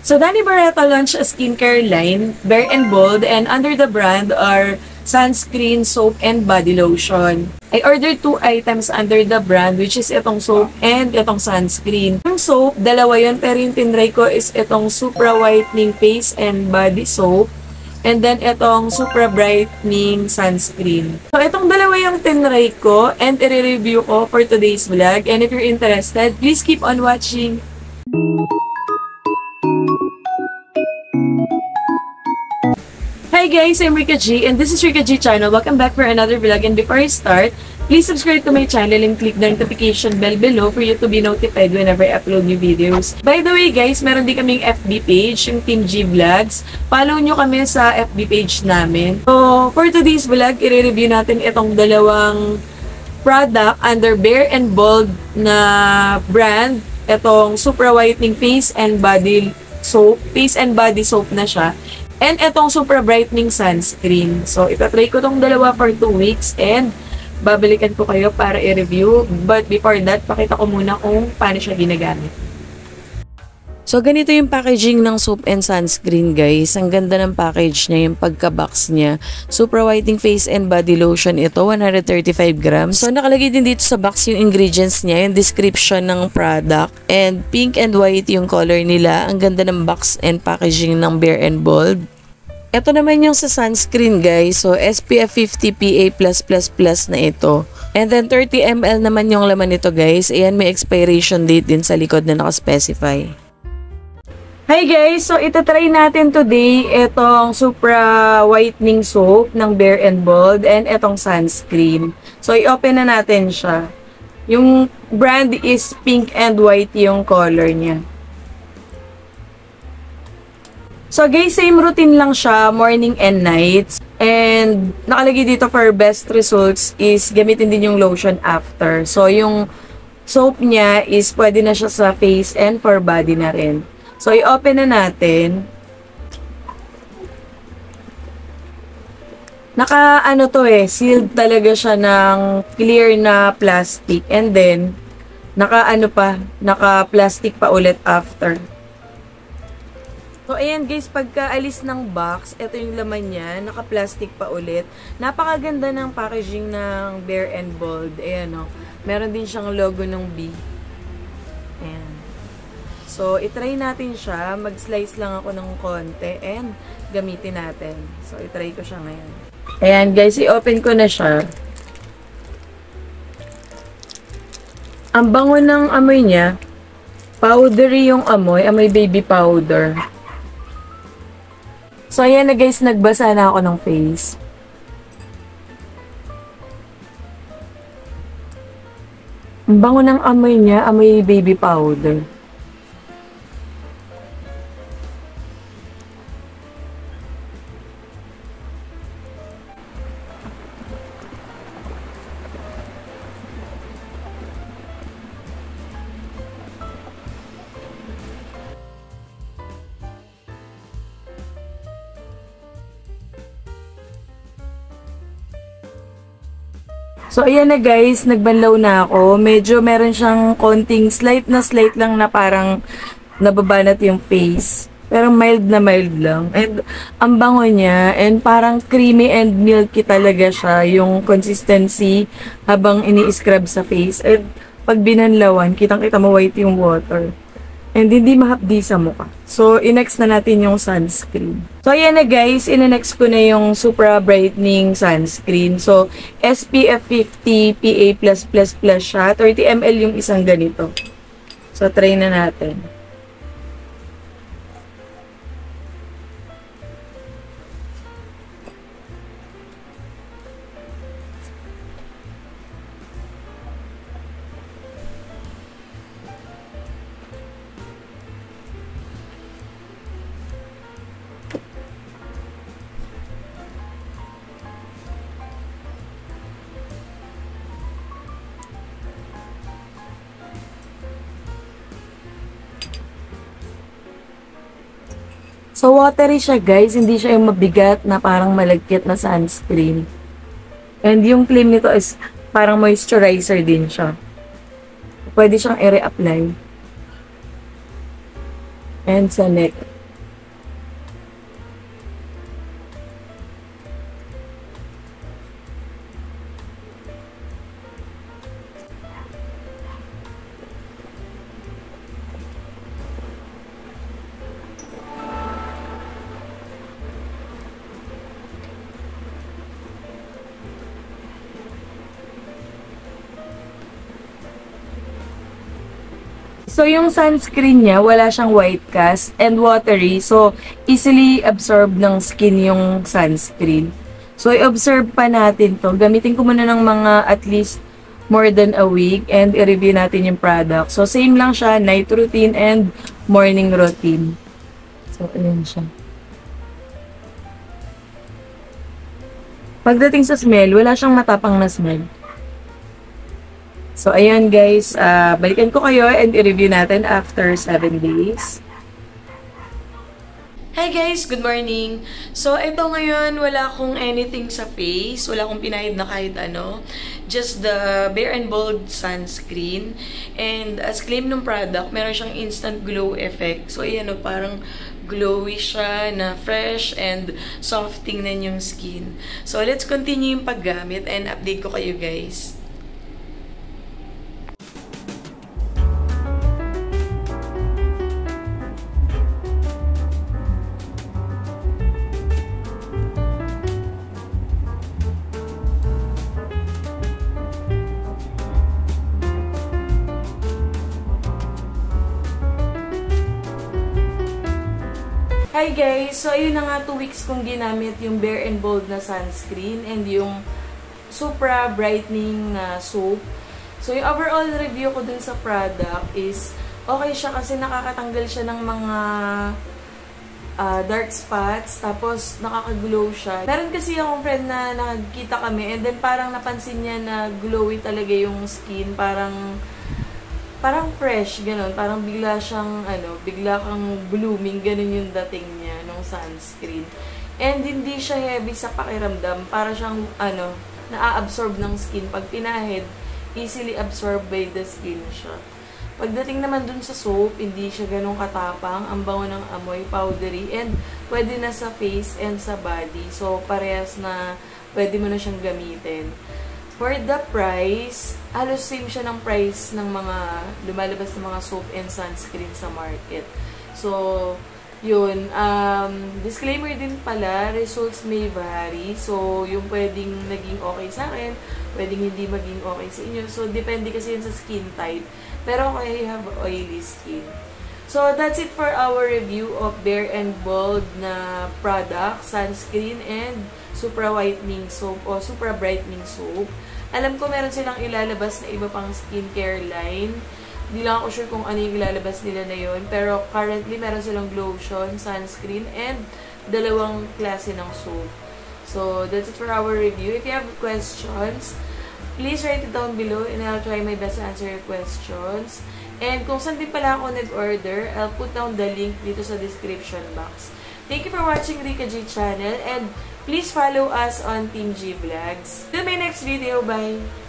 So, Danny Barreto launched a skincare line, Bare and Bold, and under the brand are sunscreen, soap, and body lotion. I ordered 2 items under the brand, which is itong soap and itong sunscreen. Yung soap, dalawa yun, pero yung tinry ko is itong Supra Whitening Face and Body Soap. And then, itong Supra Brightening Sunscreen. So, itong dalawa yung tinry ko and i-review ko for today's vlog. And if you're interested, please keep on watching. Hi guys, I'm Rika G and this is Rika G channel. Welcome back for another vlog, and before I start, please subscribe to my channel and click the notification bell below for you to be notified whenever I upload new videos. By the way guys, meron din kaming FB page, yung Team G Vlogs. Follow nyo kami sa FB page namin. So, for today's vlog, i-review natin itong dalawang product under Bare and Bold na brand. Itong Supra Whitening Face and Body Soap. Face and Body Soap na siya. And itong Supra Brightening Sunscreen. So, itatry ko tong dalawa for 2 weeks and babalikan ko kayo para i-review. But before that, pakita ko muna kung paano siya ginagamit. So, ganito yung packaging ng soap and sunscreen, guys. Ang ganda ng package niya, yung pagka-box niya. Supra Whitening Face and Body Lotion ito, 135 grams. So, nakalagay din dito sa box yung ingredients niya, yung description ng product. And pink and white yung color nila. Ang ganda ng box and packaging ng Bare and Bold. Ito naman yung sa sunscreen, guys. So, SPF 50 PA+++ na ito. And then, 30 ml naman yung laman nito, guys. Ayan, may expiration date din sa likod na nakaspecify. Hi guys! So, itatry natin today itong Supra Whitening Soap ng Bare and Bold and itong sunscreen. So, i-open na natin siya. Yung brand is pink and white yung color niya. So, guys, same routine lang siya, morning and night. And, nakalagay dito for best results is gamitin din yung lotion after. So, yung soap niya is pwede na siya sa face and for body na rin. So, i-open na natin. Naka-ano to sealed talaga siya ng clear na plastic. And then, naka-plastic pa ulit after. So, ayan guys, pagka-alis ng box, ito yung laman niya. Naka-plastic pa ulit. Napakaganda ng packaging ng Bare and Bold. Ayan o. Meron din siyang logo ng B. Ayan. So, itry natin siya. Mag-slice lang ako ng konti and gamitin natin. So, itry ko siya ngayon. Ayan, guys. I-open ko na siya. Ang bango ng amoy niya. Powdery yung amoy. Amoy baby powder. So, ayan na guys. Nagbasa na ako ng face. Ang bango ng amoy niya. Amoy baby powder. So, ayan na guys, nagbanlaw na ako. Medyo meron siyang konting slight lang na parang nababanat yung face. Pero mild na mild lang. And ang bango niya, and parang creamy and milky talaga siya, yung consistency habang ini-scrub sa face. And pag binanlawan, kitang-kita mo white yung water. And hindi mahapdi sa mukha. So, i-next na natin yung sunscreen. So, ayan na guys. I-next ko na yung Supra Brightening Sunscreen. So, SPF 50 PA+++ siya. 30 ml yung isang ganito. So, try na natin. So, watery siya guys. Hindi siya yung mabigat na parang malagkit na sunscreen. And yung claim nito is parang moisturizer din siya. Pwede siyang i-reapply. And sa neck. So, yung sunscreen niya, wala siyang white cast and watery. So, easily absorb ng skin yung sunscreen. So, i-observe pa natin to. Gamitin ko muna ng mga at least more than a week and i-review natin yung product. So, same lang siya, night routine and morning routine. So, ayan siya. Pagdating sa smell, wala siyang matapang na smell. So, ayan guys, balikan ko kayo and i-review natin after 7 days. Hi guys! Good morning! So, ito ngayon, wala akong anything sa face. Wala akong pinahid na kahit ano. Just the Bare and Bold sunscreen. And as claim ng product, meron siyang instant glow effect. So, ayan o, parang glowy siya, na fresh and soft tingnan yung skin. So, let's continue yung paggamit and update ko kayo guys. Hi guys! So, ayun na nga, 2 weeks kong ginamit yung Bare and Bold na sunscreen and yung Supra Brightening na soap. So, yung overall review ko dun sa product is okay siya kasi nakakatanggal siya ng mga dark spots, tapos nakaka-glow siya. Meron kasi akong friend na nakikita kami and then parang napansin niya na glowy talaga yung skin, parang fresh, ganun. Parang bigla siyang, bigla kang blooming, ganun yung dating niya nung sunscreen. And hindi siya heavy sa pakiramdam. Para siyang, naa-absorb ng skin. Pag pinahid, easily absorbed by the skin siya. Pagdating naman dun sa soap, hindi siya ganun katapang. Ang bango ng amoy, powdery, and pwede na sa face and sa body. So, parehas na pwede mo na siyang gamitin. For the price, halos same siya ng price ng mga lumalabas na mga soap and sunscreen sa market. So, yun. Disclaimer din pala, results may vary. So, yung pwedeng naging okay sa akin, pwedeng hindi maging okay sa inyo. So, depende kasi yun sa skin type. Pero I have oily skin. So, that's it for our review of Bare and Bold na product, sunscreen, and Supra Whitening Soap o Supra Brightening Soap. Alam ko meron silang ilalabas na iba pang skincare line. Hindi lang ako sure kung ano yung ilalabas nila na yun. Pero currently, meron silang lotion, sunscreen, and dalawang klase ng soap. So, that's it for our review. If you have questions, please write it down below and I'll try my best to answer your questions. And kung saan din pala ako nag-order, I'll put down the link dito sa description box. Thank you for watching Rika G channel and please follow us on Team G Vlogs. Till my next video, bye!